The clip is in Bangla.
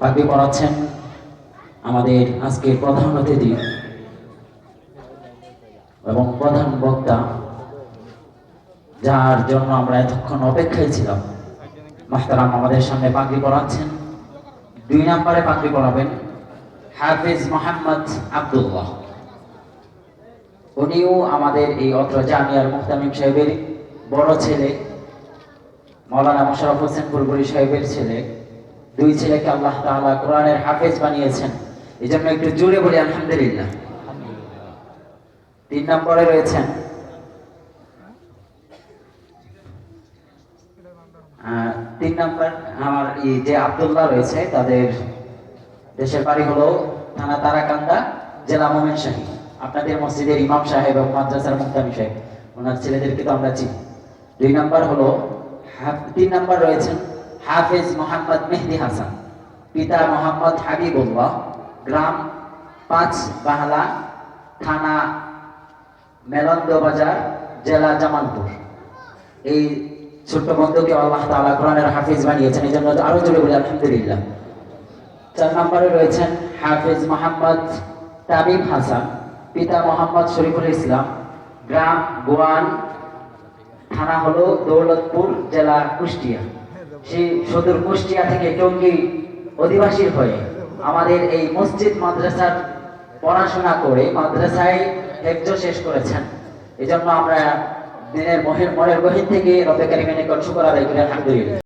পাগড়ি পরাচ্ছেন আমাদের আজকের প্রধান অতিথি এবং প্রধান বক্তা, যার জন্য আমরা এতক্ষণ অপেক্ষায় ছিলাম। মাহতারাম আমাদের সামনে পাগড়ি পরাচ্ছেন। 2 নম্বরে পাগড়ি পরাবেন হাফেজ মোহাম্মদ আব্দুল্লাহ। উনিও আমাদের এই অত্র জামিয়ার মুহতামিম সাহেবের বড় ছেলে, মাওলানা মোশাররফ হোসেন বুলবুলি সাহেবের ছেলে। 2 ছেলেকে আল্লাহ তাআলা কোরআনের হাফেজ বানিয়েছেন, এই জন্য একটু জোরে বলি আলহামদুলিল্লাহ। 3 নম্বরে রয়েছেন তিন নম্বর আমার এই যে আব্দুল্লাহ রয়েছে, তাদের দেশের বাড়ি হলো থানা তারাকান্দা, জেলা ময়মনসিংহ। আপনাদের মসজিদের ইমাম সাহেব এবং মাদ্রাসার মুহতামিম সাহেব, ওনার ছেলেদেরকে তো আমরা চিনি। 2 নম্বর হলো 3 নম্বর রয়েছেন হাফেজ মোহাম্মদ মেহেদি হাসান, পিতা মোহাম্মদ হাবিবুল্লাহ, গ্রাম 5 বাহলা, থানা মেলন্দ বাজার, জেলা জামালপুর। এই ছোট্ট বন্ধুকে আল্লাহ তাআলা কোরআনের হাফেজ বানিয়েছেন, এই জন্য আরো জোরে বলি আলহামদুলিল্লাহ। 4 নম্বরে রয়েছেন হাফেজ মোহাম্মদ তামিম হাসান, পিতা মোহাম্মদ শরীফুল ইসলাম, গ্রাম গোয়ান, থানা হলো দৌলতপুর, জেলা কুষ্টিয়া। সেই সুদূর কুষ্টিয়া থেকে টঙ্গী অধিবাসী হয়ে আমাদের এই মসজিদ মাদ্রাসার পড়াশোনা করে মাদ্রাসায় হেফজ শেষ করেছেন। এই জন্য আমরা দিনের মনের গহীন থেকে রব্বে কারীমের নিকট শুকর আদায় করি আলহামদুলিল্লাহ।